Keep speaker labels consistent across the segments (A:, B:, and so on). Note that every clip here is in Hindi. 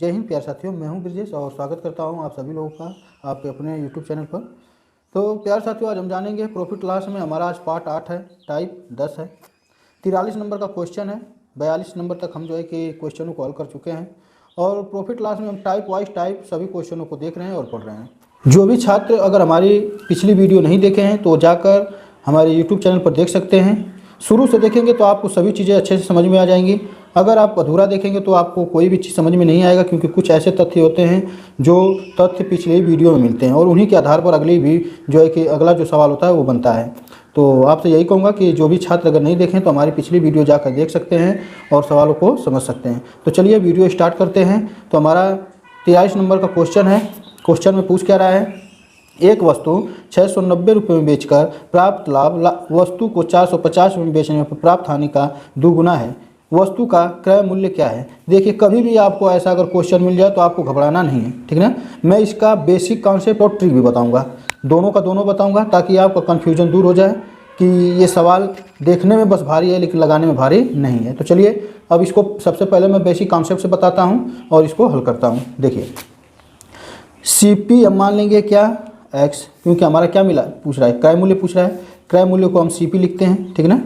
A: जय हिंद प्यारे साथियों, मैं हूं ब्रजेश और स्वागत करता हूं आप सभी लोगों का आपके अपने यूट्यूब चैनल पर। तो प्यारे साथियों, आज हम जानेंगे प्रॉफिट लॉस में हमारा आज पार्ट 8 है, टाइप 10 है। 43 नंबर का क्वेश्चन है, 42 नंबर तक हम जो है कि क्वेश्चनों को हल कर चुके हैं और प्रॉफिट लॉस में हम टाइप वाइज टाइप सभी क्वेश्चनों को देख रहे हैं और पढ़ रहे हैं। जो भी छात्र अगर हमारी पिछली वीडियो नहीं देखे हैं तो जाकर हमारे यूट्यूब चैनल पर देख सकते हैं। शुरू से देखेंगे तो आपको सभी चीज़ें अच्छे से समझ में आ जाएंगी। अगर आप अधूरा देखेंगे तो आपको कोई भी चीज़ समझ में नहीं आएगा, क्योंकि कुछ ऐसे तथ्य होते हैं जो तथ्य पिछले वीडियो में मिलते हैं और उन्हीं के आधार पर अगली भी जो है कि अगला जो सवाल होता है वो बनता है। तो आपसे यही कहूँगा कि जो भी छात्र अगर नहीं देखें तो हमारी पिछली वीडियो जाकर देख सकते हैं और सवालों को समझ सकते हैं। तो चलिए वीडियो स्टार्ट करते हैं। तो हमारा 43 नंबर का क्वेश्चन है। क्वेश्चन में पूछ क्या रहा है, एक वस्तु 690 रुपये में बेचकर प्राप्त लाभ वस्तु को 450 रुपये में बेचने पर प्राप्त हानि का दोगुना है। वस्तु का क्रय मूल्य क्या है। देखिए, कभी भी आपको ऐसा अगर क्वेश्चन मिल जाए तो आपको घबराना नहीं है, ठीक ना। मैं इसका बेसिक कॉन्सेप्ट और ट्रिक भी बताऊंगा, दोनों का दोनों बताऊंगा, ताकि आपका कन्फ्यूजन दूर हो जाए कि ये सवाल देखने में बस भारी है लेकिन लगाने में भारी नहीं है। तो चलिए अब इसको सबसे पहले मैं बेसिक कॉन्सेप्ट से बताता हूँ और इसको हल करता हूँ। देखिए, CP हम मान लेंगे क्या, x, क्योंकि हमारा क्या मिला पूछ रहा है, क्रय मूल्य पूछ रहा है। क्रय मूल्य को हम CP लिखते हैं, ठीक ना।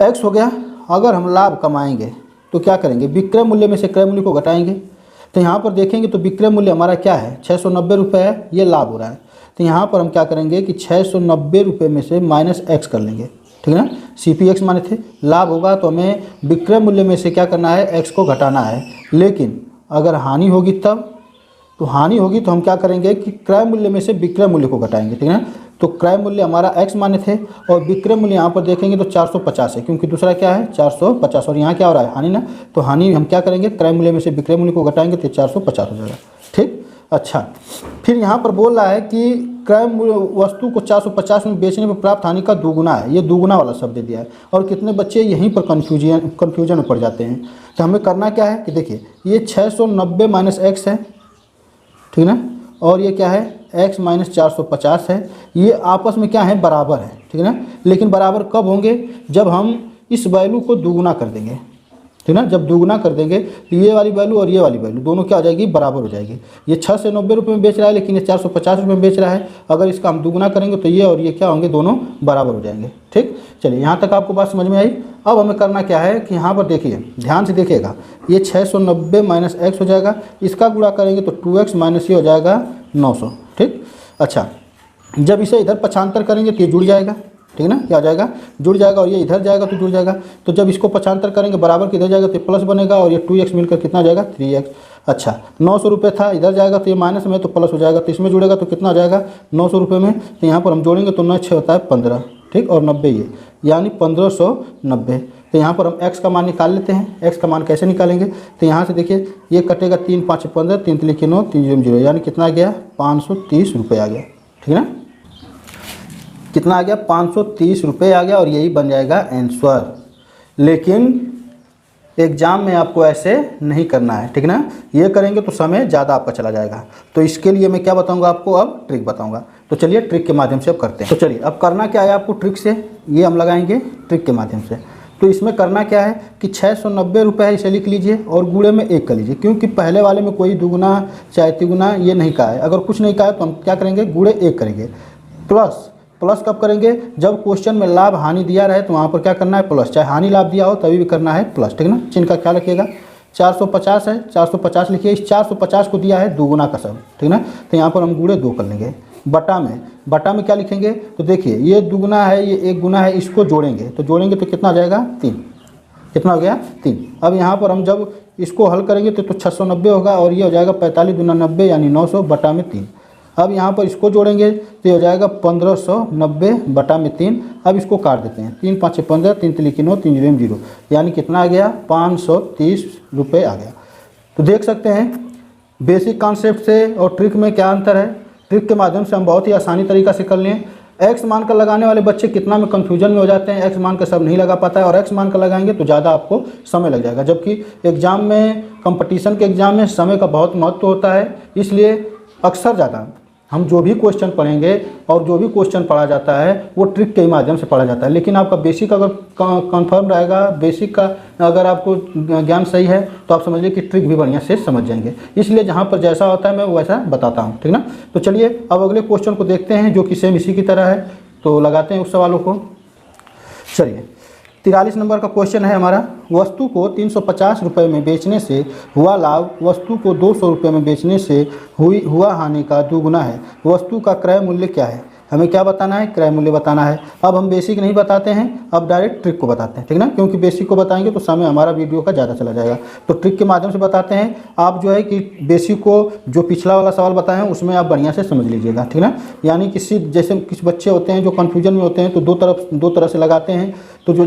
A: x हो गया। अगर हम लाभ कमाएंगे तो क्या करेंगे, विक्रय मूल्य में से क्रय मूल्य को घटाएंगे। तो यहाँ पर देखेंगे तो विक्रय मूल्य हमारा क्या है, 690 रुपये है, ये लाभ हो रहा है। तो यहाँ पर हम क्या करेंगे कि 690 रुपये में से माइनस x कर लेंगे, ठीक है ना। CPX माने थे, लाभ होगा तो हमें विक्रय मूल्य में से क्या करना है, x को घटाना है। लेकिन अगर हानि होगी तब, तो हानि होगी तो हम क्या करेंगे कि क्रय मूल्य में से विक्रय मूल्य को घटाएंगे, ठीक है। तो क्रय मूल्य हमारा x माने थे और विक्रय मूल्य यहाँ पर देखेंगे तो 450 है, क्योंकि दूसरा क्या है 450 और यहाँ क्या हो रहा है हानि ना। तो हानि हम क्या करेंगे, क्रय मूल्य में से विक्रय मूल्य को घटाएंगे तो 450 हो जाएगा, ठीक। अच्छा, फिर यहाँ पर बोल रहा है कि क्रय वस्तु को 450 में बेचने पर प्राप्त हानि का दोगुना है। ये दोगुना वाला शब्द दिया है और कितने बच्चे यहीं पर कन्फ्यूजन में पड़ जाते हैं। तो हमें करना क्या है कि देखिए, ये 690 माइनस x है, ठीक ना, और ये क्या है x माइनस 450 है। ये आपस में क्या है, बराबर है, ठीक है ना। लेकिन बराबर कब होंगे, जब हम इस वैल्यू को दोगुना कर देंगे, ठीक ना। जब दोगुना कर देंगे तो ये वाली वैल्यू और ये वाली वैल्यू दोनों क्या हो जाएगी, बराबर हो जाएगी। ये 6 से 90 रुपये में बेच रहा है लेकिन ये 450 रुपये में बेच रहा है। अगर इसका हम दोगुना करेंगे तो ये और ये क्या होंगे, दोनों बराबर हो जाएंगे, ठीक। चलिए, यहाँ तक आपको बात समझ में आई। अब हमें करना क्या है कि यहाँ पर देखिए, ध्यान से देखिएगा, ये 690 माइनस x हो जाएगा, इसका गुणा करेंगे तो 2x माइनस ये हो जाएगा 900, ठीक। अच्छा, जब इसे इधर पक्षांतर करेंगे तो ये जुड़ जाएगा, ठीक है ना, क्या हो जाएगा, जुड़ जाएगा, और ये इधर जाएगा तो जुड़ जाएगा। तो जब इसको पक्षांतर करेंगे बराबर किधर जाएगा तो प्लस बनेगा और ये 2x मिलकर कितना हो जाएगा, 3x। अच्छा, 900 रुपये था, इधर जाएगा तो ये माइनस में तो प्लस हो जाएगा, तो इसमें जुड़ेगा तो कितना हो जाएगा 900 रुपये में। तो यहाँ पर हम जोड़ेंगे तो 9 6 होता है 15, ठीक, और 90 ये, यानी 1590। तो यहाँ पर हम x का मान निकाल लेते हैं। x का मान कैसे निकालेंगे, तो यहाँ से देखिए, ये कटेगा 3 5 15, 3 3 9 3 0, यानी कितना आ गया 530 रुपये आ गया, ठीक है ना। कितना आ गया, 530 रुपये आ गया और यही बन जाएगा आंसर। लेकिन एग्जाम में आपको ऐसे नहीं करना है, ठीक ना। ये करेंगे तो समय ज़्यादा आपका चला जाएगा। तो इसके लिए मैं क्या बताऊंगा आपको, अब ट्रिक बताऊंगा। तो चलिए ट्रिक के माध्यम से अब करते हैं। तो चलिए, अब करना क्या है आपको, ट्रिक से ये हम लगाएंगे ट्रिक के माध्यम से। तो इसमें करना क्या है कि 690 रुपये है, इसे लिख लीजिए और गुणे में 1 कर लीजिए, क्योंकि पहले वाले में कोई दुगुना चाहे तिगुना ये नहीं कहा है। अगर कुछ नहीं कहा है तो हम क्या करेंगे, गुणे 1 करेंगे। प्लस कब करेंगे, जब क्वेश्चन में लाभ हानि दिया रहे तो वहाँ पर क्या करना है, प्लस। चाहे हानि लाभ दिया हो तभी भी करना है प्लस, ठीक है ना। चिन्ह का ख्याल रखिएगा। 450 है, 450 लिखिए, इस 450 को दिया है दोगुना का सब, ठीक ना। तो यहाँ पर हम गुणे 2 कर लेंगे। बटा में क्या लिखेंगे, तो देखिए ये दुगुना है, ये 1 गुना है, इसको जोड़ेंगे तो कितना आ जाएगा 3। कितना हो गया 3। अब यहाँ पर हम जब इसको हल करेंगे तो 690 होगा और ये हो जाएगा 45 दूना 90, यानी 900 बटा में 3। अब यहाँ पर इसको जोड़ेंगे तो ये हो जाएगा 1590 बटा में 3। अब इसको काट देते हैं, 3 5 15, 3 3 9 3 0 0, यानी कितना आ गया 530 रुपये आ गया। तो देख सकते हैं बेसिक कॉन्सेप्ट से और ट्रिक में क्या अंतर है। ट्रिक के माध्यम से हम बहुत ही आसानी तरीक़ा से कर लें। एक्स मान का लगाने वाले बच्चे कितना में कन्फ्यूजन में हो जाते हैं, एक्स मान का सब नहीं लगा पाता है, और एक्स मान का लगाएंगे तो ज़्यादा आपको समय लग जाएगा। जबकि एग्ज़ाम में, कंपटीशन के एग्ज़ाम में समय का बहुत महत्व होता है, इसलिए अक्सर ज़्यादा हम जो भी क्वेश्चन पढ़ेंगे और जो भी क्वेश्चन पढ़ा जाता है वो ट्रिक के माध्यम से पढ़ा जाता है। लेकिन आपका बेसिक अगर कंफर्म रहेगा, बेसिक का अगर आपको ज्ञान सही है तो आप समझ लीजिए कि ट्रिक भी बढ़िया से समझ जाएंगे। इसलिए जहाँ पर जैसा होता है मैं वैसा बताता हूँ, ठीक ना। तो चलिए अब अगले क्वेश्चन को देखते हैं जो कि सेम इसी की तरह है। तो लगाते हैं उस सवालों को। चलिए 43 नंबर का क्वेश्चन है हमारा, वस्तु को 350 रुपये में बेचने से हुआ लाभ वस्तु को 200 रुपये में बेचने से हुआ हानि का दुगुना है। वस्तु का क्रय मूल्य क्या है? हमें क्या बताना है? क्रय मूल्य बताना है। अब हम बेसिक नहीं बताते हैं, अब डायरेक्ट ट्रिक को बताते हैं, ठीक ना, क्योंकि बेसिक को बताएंगे तो समय हमारा वीडियो का ज़्यादा चला जाएगा। तो ट्रिक के माध्यम से बताते हैं। आप जो है कि बेसिक को जो पिछला वाला सवाल बताए हैं उसमें आप बढ़िया से समझ लीजिएगा, ठीक ना। यानी जैसे कुछ बच्चे होते हैं जो कन्फ्यूजन में होते हैं तो दो तरह से लगाते हैं, तो जो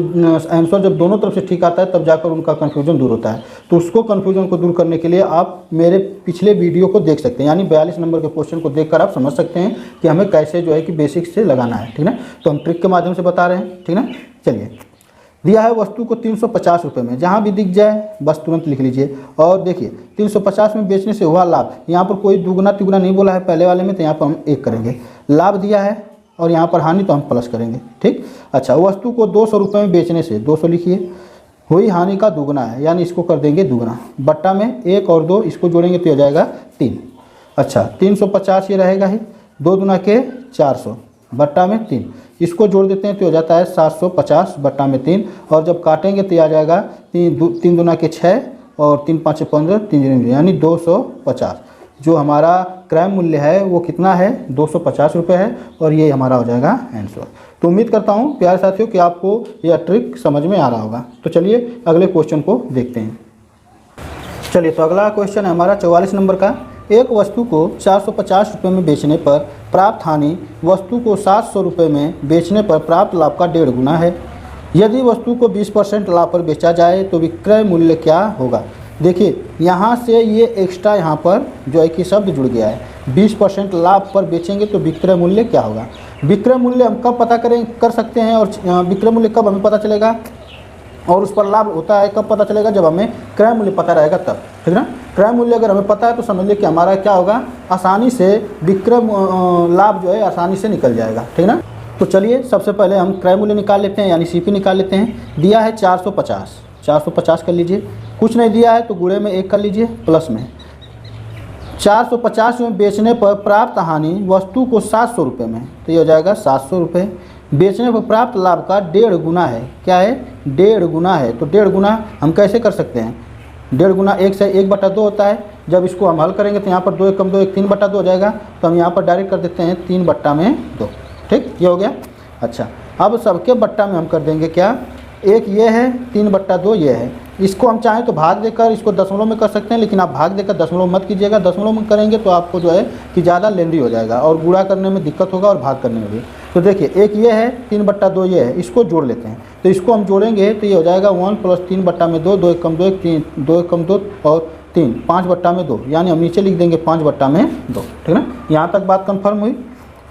A: आंसर जब दोनों तरफ से ठीक आता है तब जाकर उनका कन्फ्यूजन दूर होता है। तो उसको कन्फ्यूजन को दूर करने के लिए आप मेरे पिछले वीडियो को देख सकते हैं, यानी 42 नंबर के क्वेश्चन को देखकर आप समझ सकते हैं कि हमें कैसे जो है कि बेसिक से लगाना है, ठीक ना। तो हम ट्रिक के माध्यम से बता रहे हैं, ठीक ना। चलिए, दिया है वस्तु को 350 रुपये में, जहाँ भी दिख जाए बस तुरंत लिख लीजिए। और देखिए 350 में बेचने से हुआ लाभ, यहाँ पर कोई दुगुना तिगुना नहीं बोला है पहले वाले में, तो यहाँ पर हम 1 करेंगे। लाभ दिया है और यहाँ पर हानि तो हम प्लस करेंगे, ठीक। अच्छा, वस्तु को 200 रुपये में बेचने से 200 लिखिए, हुई हानि का दुगुना है, यानी इसको कर देंगे दुगुना। बट्टा में 1 और 2 इसको जोड़ेंगे तो हो जाएगा 3। अच्छा, 350 ये रहेगा ही, 2 दूना के 400 बट्टा में 3, इसको जोड़ देते हैं तो हो जाता है 750 बट्टा में 3। और जब काटेंगे तो आ जाएगा 3 दूना के 6 और 3 5 15, 3 यानी 250। जो हमारा क्रय मूल्य है वो कितना है? 250 रुपये है, और ये हमारा हो जाएगा आंसर। तो उम्मीद करता हूँ प्यारे साथियों कि आपको यह ट्रिक समझ में आ रहा होगा। तो चलिए अगले क्वेश्चन को देखते हैं। चलिए, तो अगला क्वेश्चन है हमारा 44 नंबर का, एक वस्तु को 450 रुपये में बेचने पर प्राप्त हानि वस्तु को 700 रुपये में बेचने पर प्राप्त लाभ का 1.5 गुना है। यदि वस्तु को 20% लाभ पर बेचा जाए तो विक्रय मूल्य क्या होगा? देखिए यहाँ से ये एक्स्ट्रा यहाँ पर जो है कि शब्द जुड़ गया है, 20% लाभ पर बेचेंगे तो विक्रय मूल्य क्या होगा। विक्रय मूल्य हम कब पता कर सकते हैं, और विक्रय मूल्य कब हमें पता चलेगा, और उस पर लाभ होता है कब पता चलेगा? जब हमें क्रय मूल्य पता रहेगा तब, ठीक ना। क्रय मूल्य अगर हमें पता है तो समझ लीजिए कि हमारा क्या होगा, आसानी से विक्रय लाभ जो है आसानी से निकल जाएगा, ठीक ना। तो चलिए सबसे पहले हम क्रय मूल्य निकाल लेते हैं, यानी सीपी निकाल लेते हैं। दिया है 450, 450 कर लीजिए। कुछ नहीं दिया है तो गुणे में 1 कर लीजिए, प्लस में 450 में बेचने पर प्राप्त हानि वस्तु को 700 रुपये में, तो ये हो जाएगा 700 रुपये। बेचने पर प्राप्त लाभ का 1.5 गुना है, क्या है? 1.5 गुना है। तो 1.5 गुना हम कैसे कर सकते हैं? 1.5 गुना 1 से 1/2 होता है। जब इसको हम हल करेंगे तो यहाँ पर 2 1 कम 2 1 3/2 हो जाएगा। तो हम यहाँ पर डायरेक्ट कर देते हैं 3/2, ठीक, ये हो गया। अच्छा, अब सबके बट्टा में हम कर देंगे क्या? 1 ये है, 3/2 ये है। इसको हम चाहें तो भाग देकर इसको दशमलव में कर सकते हैं, लेकिन आप भाग देकर दशमलव मत कीजिएगा। दशमलव में करेंगे तो आपको जो है कि ज़्यादा लेंदी हो जाएगा और गुणा करने में दिक्कत होगा और भाग करने में भी। तो देखिए 1 ये है, 3/2 ये है, इसको जोड़ लेते हैं। तो इसको हम जोड़ेंगे तो ये हो जाएगा 1 + 3/2, 2 1 कम 2 1 3, 2 1 कम 2 और 3, 5/2, यानी हम नीचे लिख देंगे 5/2, ठीक ना। यहाँ तक बात कन्फर्म हुई।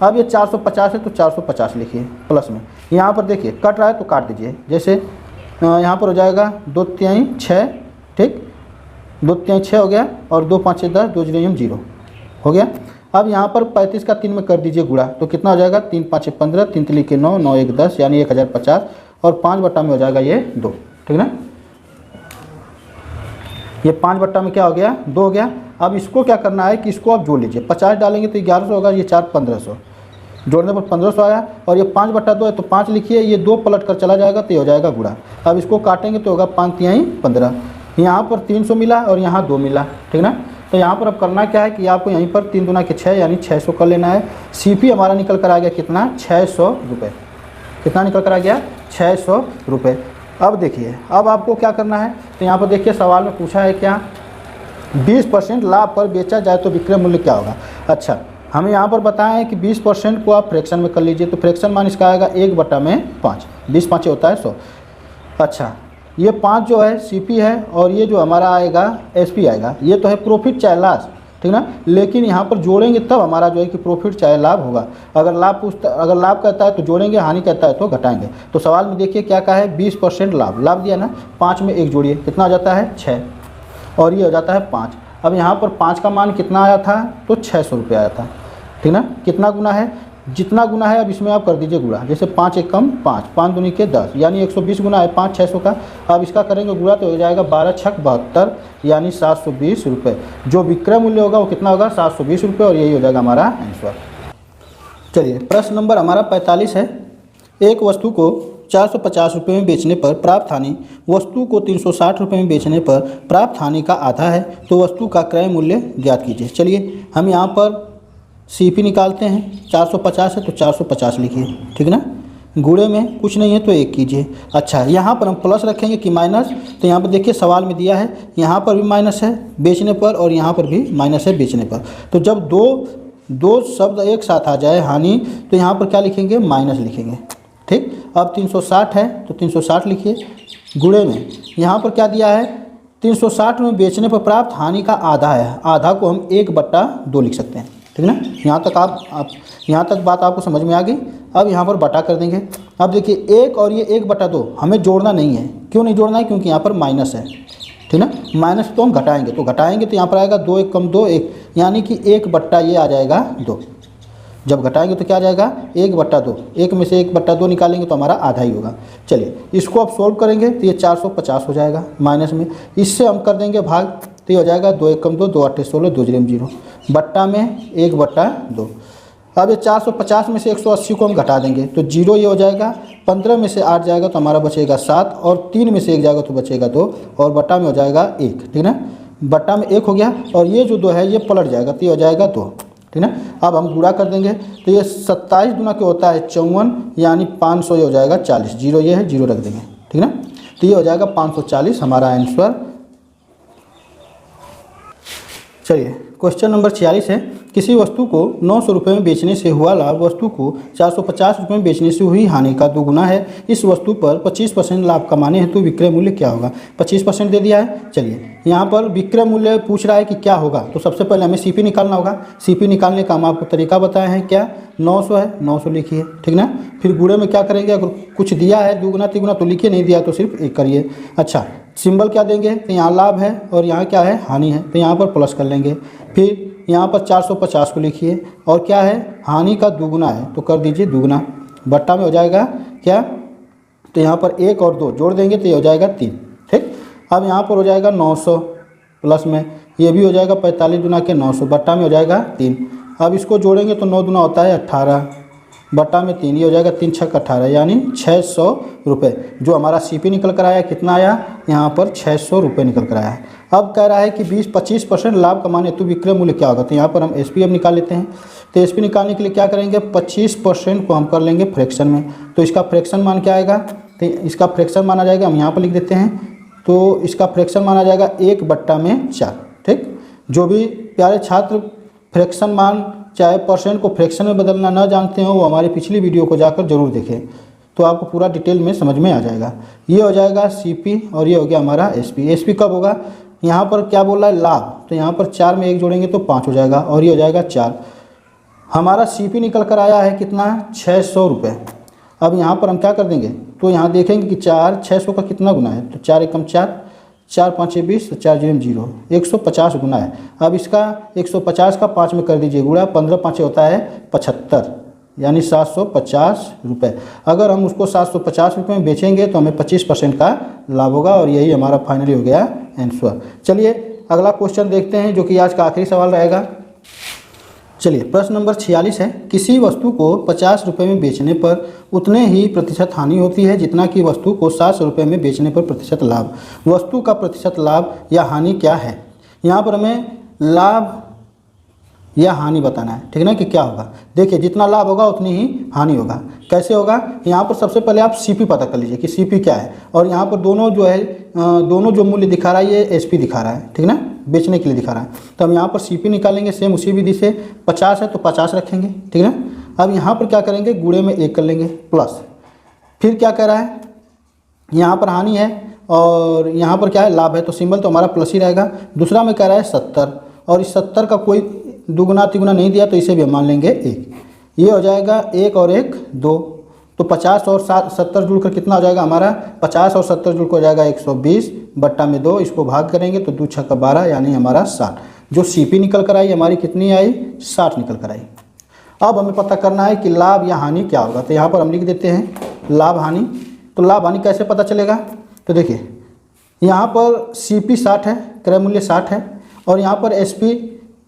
A: अब ये 450 है तो 450 लिखिए प्लस में। यहाँ पर देखिए कट रहा है तो काट दीजिए, जैसे यहाँ पर हो जाएगा 2 3 6, ठीक, 2 3 6 हो गया, और 2 5 10, 2 0 0 हो गया। अब यहाँ पर 35 का 3 में कर दीजिए गुणा, तो कितना हो जाएगा? 3 5 15, 3 3 के 9, 9 1 10, यानी 1050, और 5/2 में हो जाएगा ये 2, ठीक ना। ये 5/2 में क्या हो गया? 2 हो गया। अब इसको क्या करना है कि इसको आप जोड़ लीजिए, 50 डालेंगे तो 1100 होगा, ये 4 1500, जोड़ने पर 1500 आया। और ये 5/2 है तो 5 लिखिए, ये 2 पलट कर चला जाएगा तो ये हो जाएगा गुणा। अब इसको काटेंगे तो होगा 5 3 15, यहाँ पर 300 मिला और यहाँ 2 मिला, ठीक ना। तो यहाँ पर अब करना क्या है कि आपको यहीं पर 3 दूना के 6 यानी 600 कर लेना है। सीपी हमारा निकल कर आ गया कितना? 600 रुपये। कितना निकल कर आ गया? 600 रुपये। अब देखिए अब आपको क्या करना है, तो यहाँ पर देखिए सवाल में पूछा है क्या, 20% लाभ पर बेचा जाए तो विक्रय मूल्य क्या होगा। अच्छा, हमें यहाँ पर बताया है कि 20% को आप फ्रैक्शन में कर लीजिए, तो फ्रैक्शन मान इसका आएगा 1/5, 20 5 होता है 100। अच्छा, ये 5 जो है सीपी है, और ये जो हमारा आएगा एसपी आएगा, ये तो है प्रॉफिट चाहे लॉस, ठीक ना। लेकिन यहाँ पर जोड़ेंगे तब हमारा जो है कि प्रॉफिट चाहे लाभ होगा। अगर लाभ कहता है तो जोड़ेंगे, हानि कहता है तो घटाएंगे। तो सवाल में देखिए क्या कहा है, 20% लाभ दिया ना, 5 में 1 जोड़िए, कितना आ जाता है? 6, और ये हो जाता है 5। अब यहाँ पर 5 का मान कितना आया था? तो 600 रुपये आया था। ठीक ना। कितना गुना है, जितना गुना है अब इसमें आप कर दीजिए गुणा। जैसे 5 एक कम 5, 5 दूनी के 10 यानी 120 गुना है 5 600 का। अब इसका करेंगे गुणा तो हो जाएगा 12 छक 72 यानी 720 रुपये। जो विक्रय मूल्य होगा वो कितना होगा, 720 रुपये, और यही हो जाएगा हमारा आंसर। चलिए प्रश्न नंबर हमारा 45 है। एक वस्तु को 450 रुपये में बेचने पर प्राप्त हानि वस्तु को 360 रुपये में बेचने पर प्राप्त हानि का आधा है, तो वस्तु का क्रय मूल्य ज्ञात कीजिए। चलिए हम यहाँ पर CP निकालते हैं। 450 है तो 450 लिखिए, ठीक ना। गुणे में कुछ नहीं है तो 1 कीजिए। अच्छा, यहाँ पर हम प्लस रखेंगे कि माइनस, तो यहाँ पर देखिए सवाल में दिया है, यहाँ पर भी माइनस है बेचने पर और यहाँ पर भी माइनस है बेचने पर। तो जब दो शब्द एक साथ आ जाए हानि, तो यहाँ पर क्या लिखेंगे, माइनस लिखेंगे, ठीक। अब 360 है तो 360 लिखिए। गुणे में यहाँ पर क्या दिया है, 360 में बेचने पर प्राप्त हानि का आधा है, आधा को हम 1/2 लिख सकते हैं, ठीक ना। यहाँ तक आप यहाँ तक बात आपको समझ में आ गई। अब यहाँ पर बटा कर देंगे। अब देखिए 1 और ये 1/2 हमें जोड़ना नहीं है। क्यों नहीं जोड़ना है, क्योंकि यहाँ पर माइनस है, ठीक ना। माइनस तो हम घटाएंगे, तो यहाँ पर आएगा 2 1 कम 2 1 यानी कि 1/, ये आ जाएगा 2। जब घटाएंगे तो क्या आ जाएगा, 1/2। 1 में से 1/2 निकालेंगे तो हमारा आधा ही होगा। चलिए इसको अब सोल्व करेंगे तो ये 450 हो जाएगा माइनस में। इससे हम कर देंगे भाग, तो ये हो जाएगा 2 1 कम 2 2 8 16 2 0 बट्टा में 1/2। अब ये 450 में से 180 को हम घटा देंगे तो 0 ये हो जाएगा। 15 में से 8 जाएगा तो हमारा बचेगा 7, और 3 में से 1 जाएगा तो बचेगा 2, और बट्टा में हो जाएगा 1, ठीक ना। बट्टा में 1 हो गया, और ये जो 2 है ये पलट जाएगा तो ये हो जाएगा 2, ठीक ना। अब हम गुणा कर देंगे तो ये 27 गुना के होता है 54 यानी 500 ये हो जाएगा 40। 0 ये है, 0 रख देंगे, ठीक ना। तो ये हो जाएगा 540 हमारा आंसर। चलिए क्वेश्चन नंबर 46 है। किसी वस्तु को 900 रुपये में बेचने से हुआ लाभ वस्तु को 450 रुपये में बेचने से हुई हानि का 2 गुना है। इस वस्तु पर 25% लाभ कमाने हेतु विक्रय मूल्य क्या होगा। 25% दे दिया है। चलिए यहाँ पर विक्रय मूल्य पूछ रहा है कि क्या होगा, तो सबसे पहले हमें CP निकालना होगा। CP निकालने का हम आपको तरीका बताए हैं, क्या 900 है 900 लिखिए, ठीक ना। फिर गुणे में क्या करेंगे, अगर कुछ दिया है 2 गुना 3 गुना तो लिखिए, नहीं दिया तो सिर्फ 1 करिए। अच्छा, सिंबल क्या देंगे, तो यहाँ लाभ है और यहाँ क्या है, हानि है, तो यहाँ पर प्लस कर लेंगे। फिर यहाँ पर 450 को लिखिए, और क्या है, हानि का 2 गुना है तो कर दीजिए 2 गुना। बट्टा में हो जाएगा क्या, तो यहाँ पर 1 और 2 जोड़ देंगे तो ये हो जाएगा 3, ठीक। अब यहाँ पर हो जाएगा 900 प्लस में ये भी हो जाएगा 45 गुना के 900, बट्टा में हो जाएगा 3। अब इसको जोड़ेंगे तो 9 दुना होता है 18, बट्टा में 3, ये हो जाएगा 3 छक 18 यानी 600 रुपये। जो हमारा CP निकल कर आया कितना आया, यहाँ पर 600 रुपये निकल कर आया। अब कह रहा है कि 25% लाभ कमाने तो विक्रय मूल्य क्या होगा, तो यहाँ पर हम SP अब निकाल लेते हैं। तो SP निकालने के लिए क्या करेंगे, 25% को हम कर लेंगे फ्रैक्शन में, तो इसका फ्रैक्शन मान क्या आएगा, तो इसका फ्रैक्शन माना जाएगा, हम यहाँ पर लिख देते हैं, तो इसका फ्रैक्शन माना जाएगा 1/4, ठीक। जो भी प्यारे छात्र फ्रैक्शन मान चाहे परसेंट को फ्रैक्शन में बदलना न जानते हो, वो हमारी पिछली वीडियो को जाकर जरूर देखें, तो आपको पूरा डिटेल में समझ में आ जाएगा। ये हो जाएगा CP और ये हो गया हमारा SP। SP कब होगा, यहाँ पर क्या बोल रहा है, लाभ, तो यहाँ पर 4 में 1 जोड़ेंगे तो 5 हो जाएगा, और ये हो जाएगा 4। हमारा CP निकल कर आया है कितना, 600 रुपये। अब यहाँ पर हम क्या कर देंगे, तो यहाँ देखेंगे कि 600 का कितना गुना है, तो 4 एकम 4, 4 5 20, 4 0 150 गुना है। अब इसका 150 का 5 में कर दीजिए गुणा, 15 5 होता है 75 यानी 750 रुपये। अगर हम उसको 750 रुपये में बेचेंगे तो हमें 25% का लाभ होगा, और यही हमारा फाइनली हो गया आंसर। चलिए अगला क्वेश्चन देखते हैं, जो कि आज का आखिरी सवाल रहेगा। चलिए प्रश्न नंबर 46 है। किसी वस्तु को 50 रुपये में बेचने पर उतने ही प्रतिशत हानि होती है जितना कि वस्तु को 700 रुपये में बेचने पर प्रतिशत लाभ। वस्तु का प्रतिशत लाभ या हानि क्या है। यहाँ पर हमें लाभ या हानि बताना है, ठीक ना, कि क्या होगा। देखिए जितना लाभ होगा उतनी ही हानि होगा। कैसे होगा, यहाँ पर सबसे पहले आप CP पता कर लीजिए कि CP क्या है, और यहाँ पर दोनों जो है दोनों जो मूल्य दिखा रहा है ये SP दिखा रहा है, ठीक ना, बेचने के लिए दिखा रहा है। तो हम यहाँ पर CP निकालेंगे सेम उसी विधि से। 50 है तो 50 रखेंगे, ठीक ना। अब यहाँ पर क्या करेंगे, गुणे में 1 कर लेंगे प्लस। फिर क्या कह रहा है, यहाँ पर हानि है और यहाँ पर क्या है, लाभ है, तो सिंबल तो हमारा प्लस ही रहेगा। दूसरा में कह रहा है 70, और इस 70 का कोई 2 गुना 3 गुना नहीं दिया तो इसे भी हम मान लेंगे 1। ये हो जाएगा 1 और 1 2, तो 50 और 70 जुड़कर कितना हो जाएगा हमारा, 50 और 70 जुड़कर हो जाएगा 120, बट्टा में 2, इसको भाग करेंगे तो 2 6 12 यानी हमारा 60। जो CP निकल कर आई हमारी कितनी आई, 60 निकल कर आई। अब हमें पता करना है कि लाभ या हानि क्या होगा। तो यहाँ पर हम लिख देते हैं लाभ हानि। तो लाभ हानि कैसे पता चलेगा? तो देखिए यहाँ पर CP 60 है, क्रय मूल्य 60 है, और यहाँ पर SP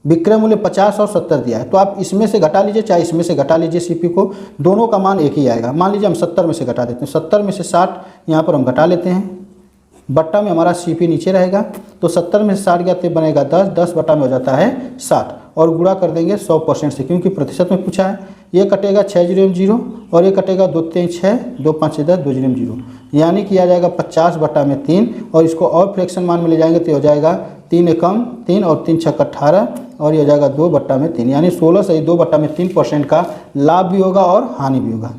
A: विक्रय मूल्य 50 और 70 दिया है। तो आप इसमें से घटा लीजिए चाहे इसमें से घटा लीजिए CP को, दोनों का मान एक ही आएगा। मान लीजिए हम 70 में से घटा देते हैं, 70 में से 60 यहाँ पर हम घटा लेते हैं, बट्टा में हमारा CP नीचे रहेगा। तो 70 में से 60 गया तो बनेगा 10, 10 बट्टा में हो जाता है 60, और गुणा कर देंगे 100% से, क्योंकि प्रतिशत में पूछा है। ये कटेगा 6 0 0 और ये कटेगा 2 3 6, 2 5 10, 2 0 0, यानी कि आ जाएगा 50 बट्टा में 3। और इसको और फ्रैक्शन मान में ले जाएंगे तो हो जाएगा 3 एकम 3 और 3 छक्का 18, और ये हो जाएगा 2 बट्टा में 3, यानी 16 से 2 बट्टा में 3% का लाभ भी होगा और हानि भी होगा।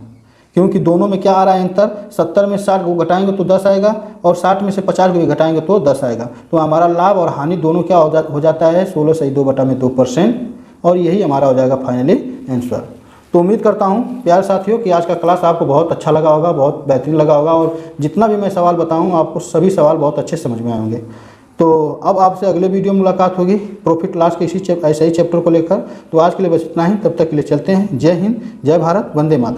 A: क्योंकि दोनों में क्या आ रहा है अंतर, 70 में 60 को घटाएंगे तो 10 आएगा, और 60 में से 50 को भी घटाएंगे तो 10 आएगा। तो हमारा लाभ और हानि दोनों क्या हो जाता है 16 से 2 बटा में 2%, और यही हमारा हो जाएगा फाइनली आंसर। तो उम्मीद करता हूँ प्यारे साथियों कि आज का क्लास आपको बहुत अच्छा लगा होगा, बहुत बेहतरीन लगा होगा, और जितना भी मैं सवाल बताऊँ आपको सभी सवाल बहुत अच्छे समझ में आएंगे। तो अब आपसे अगले वीडियो में मुलाकात होगी प्रॉफिट लॉस के ऐसे ही चैप्टर को लेकर। तो आज के लिए बस इतना ही, तब तक के लिए चलते हैं। जय हिंद, जय भारत, वंदे मातरम।